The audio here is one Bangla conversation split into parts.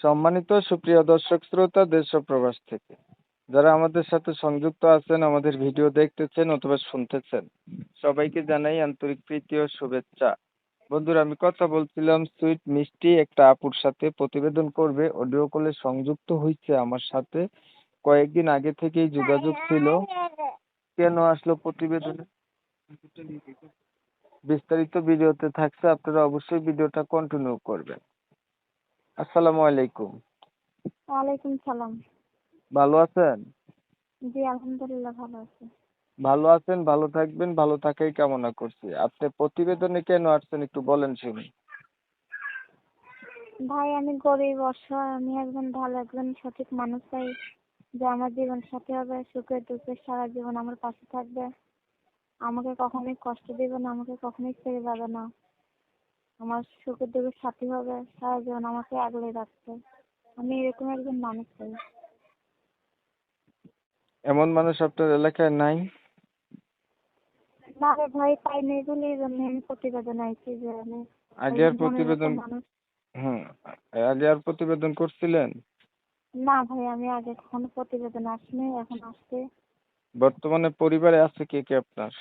সম্মানিত সুপ্রিয় দর্শক শ্রোতা দেশ ও প্রবাস থেকে যারা আমাদের সাথে সংযুক্ত আছেন, আমাদের ভিডিও দেখতেছেন অথবা শুনতেছেন, সবাইকে জানাই আন্তরিক প্রীতি ও শুভেচ্ছা। বন্ধুরা, আমি কথা বলছিলাম সুইট মিষ্টি একটা আপুর সাথে, প্রতিবেদন করবে, অডিও কলে সংযুক্ত হয়েছে আমার সাথে। কয়েকদিন আগে থেকেই যোগাযোগ ছিল। কেন আসলো প্রতিবেদনে বিস্তারিত ভিডিওতে থাকছে, আপনারা অবশ্যই ভিডিওটা কন্টিনিউ করবেন। আসসালামু আলাইকুম। ওয়ালাইকুম সালাম। ভালো আছেন? জি আলহামদুলিল্লাহ ভালো আছি। ভালো আছেন, ভালো থাকবেন, ভালো থাকাই কামনা করছি। আপনি প্রতিবেদনে কেন আসছেন একটু বলেন শুনি। ভাই আমি গরিব অসহায়, আমি একজন সঠিক মানুষ চাই, যে আমার জীবন সাথী হবে, সুখে দুঃখে সারা জীবন আমার পাশে থাকবে, আমাকে কখনোই কষ্ট দিবে না, আমাকে কখনোই ছেড়ে যাবে না, আমার সুখে দুঃখে সাথী হবে, সারা জীবন আমাকে আগলে রাখবে। আমি এরকম একজন মানুষ চাই। এমন মানুষ আপনার এলাকায় নাই? না রে ভাই, তাই নেই বলে এই জন্য আমি প্রতিবেদন আইছি যে আমি আগে আর মনের মতো প্রতিবেদন মানুষ। হুম আগে আর প্রতিবেদন করছিলেন? না ভাই, আমি আগে কখনো প্রতিবেদন আসিনি, এখন আসছে। বর্তমানে পরিবারে আছে কে কে আপনার?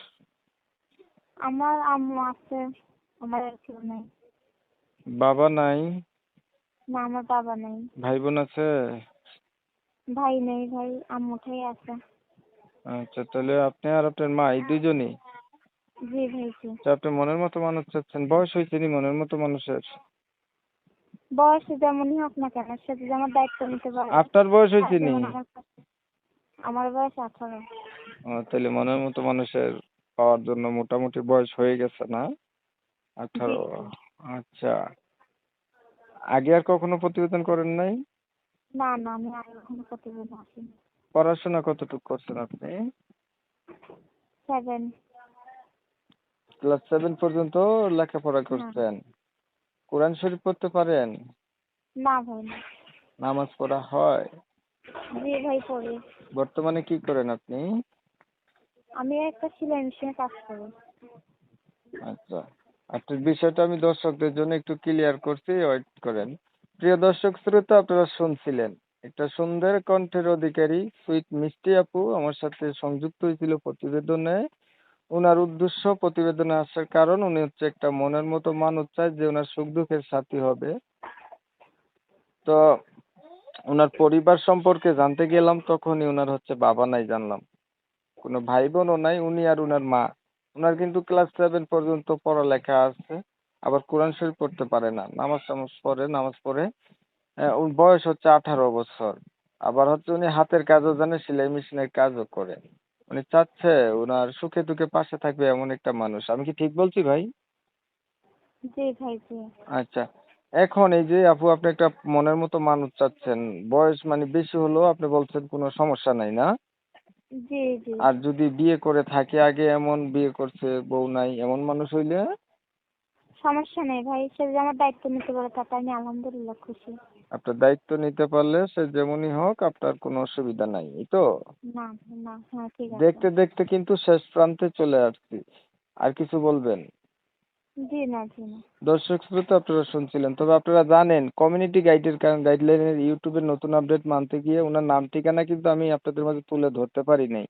আমার আম্মু আছে, আমার আর কেউ নেই। বাবা নাই? না, আমার বাবা নেই। ভাই বোন আছে? ভাই নেই ভাই, আম্মুটাই আছে। আচ্ছা, তাহলে আপনি আর আপনার মা এই দুইজনই? জি ভাই জি। তো আপনি মনের মতো মানুষ চাচ্ছেন, বয়স হয়েছে নি মনের মতো মানুষের? বয়স যেমনই হোক না কেন, সে যদি আমার দায়িত্ব নিতে পারে, আপনার বয়স হয়েছে নি? যেমন আমার বয়স 18। তাহলে মনের মতো মানুষের পাওয়ার জন্য মোটামুটি বয়স হয়ে গেছে না? জি 18। জি। আচ্ছা, আগে আর কখনো প্রতিবেদন করেন নাই? না না, আমি আর কখনো প্রতিবেদন আসিনি। পড়াশোনা কতটুকু করছেন আপনি? 7। ক্লাস 7 পর্যন্ত লেখাপড়া হ্যাঁ। করছেন? কোরআন শরীফ পড়তে পারেন? না ভাই না। নামাজ পড়া হয়? জি ভাই পড়ি। বর্তমানে কি করেন আপনি? আমি একটা সেলাই মেশিনে কাজ করি। আচ্ছা, আপনার বিষয়টা আমি দর্শকদের জন্য একটু ক্লিয়ার করছি, ওয়েট করেন। প্রিয় দর্শক শ্রোতা, আপনারা শুনছিলেন একটা সুন্দর কণ্ঠের অধিকারী সুইট মিষ্টি আপু আমার সাথে সংযুক্ত হয়েছিল প্রতিবেদনে। ওনার উদ্দেশ্য প্রতিবেদনে আসার কারণ, উনি হচ্ছে একটা মনের মতো মানুষ চায় যে ওনার সুখ দুঃখের সাথী হবে। তো ওনার পরিবার সম্পর্কে জানতে গেলাম, তখনই ওনার হচ্ছে বাবা নাই জানলাম, কোনো ভাই বোনও নাই, উনি আর ওনার মা। ওনার কিন্তু ক্লাস 7 পর্যন্ত পড়ালেখা আছে, আবার কোরআন শরীফ পড়তে পারে না, নামাজ পড়ে। ওর বয়স হচ্ছে 18 বছর। আবার হচ্ছে উনি হাতের কাজও জানে, সেলাই মেশিনের কাজও করে। উনি চাচ্ছে ওনার সুখে দুঃখে পাশে থাকবে এমন একটা মানুষ। আমি কি ঠিক বলছি ভাই? জি ভাই জি। আচ্ছা, এখন এই যে আপু আপনি একটা মনের মতো মানুষ চাচ্ছেন, বয়স মানে বেশি হলেও আপনি বলছেন কোনো সমস্যা নাই না? জি জি। আর যদি বিয়ে করে থাকে আগে, এমন বিয়ে করছে বউ নাই এমন মানুষ হইলে? সমস্যা নেই ভাই, সে যদি আমার দায়িত্ব নিতে পারে তাতে আমি আলহামদুলিল্লাহ খুশি। আপনার দায়িত্ব নিতে পারলে সে যেমনই হোক আপনার কোনো অসুবিধা নাই, এই তো? না না, হ্যাঁ ঠিক আছে। দেখতে দেখতে কিন্তু শেষ প্রান্তে চলে আসছি। আর কিছু বলবেন? জি না জি না। দর্শক শ্রোতা, আপনারা শুনছিলেন, তবে আপনারা জানেন কমিউনিটি গাইডলাইনের ইউটিউবের নতুন আপডেট মানতে গিয়ে ওনার নাম ঠিকানা কিন্তু আমি আপনাদের মাঝে তুলে ধরতে পারি নাই।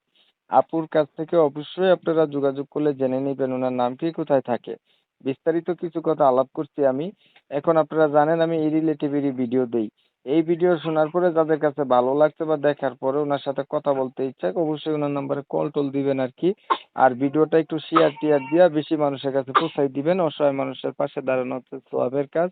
আপুর কাছ থেকে অবশ্যই আপনারা যোগাযোগ করলে জেনে নেবেন ওনার নাম কি, কোথায় থাকে। বিস্তারিত কিছু কথা আলাপ করছি আমি। এখন আপনারা জানেন আমি এই রিলেটিভেরই ভিডিও দেই। এই ভিডিও শোনার পরে যাদের কাছে ভালো লাগছে বা দেখার পরে ওনার সাথে কথা বলতে ইচ্ছা, অবশ্যই ওনার নাম্বারে কল টল দিবেন আর কি। আর ভিডিওটা একটু শেয়ার টিয়ার দিয়া বেশি মানুষের কাছে পৌঁছাই দিবেন। অসহায় মানুষের পাশে দাঁড়ানো হচ্ছে সোয়াবের কাজ।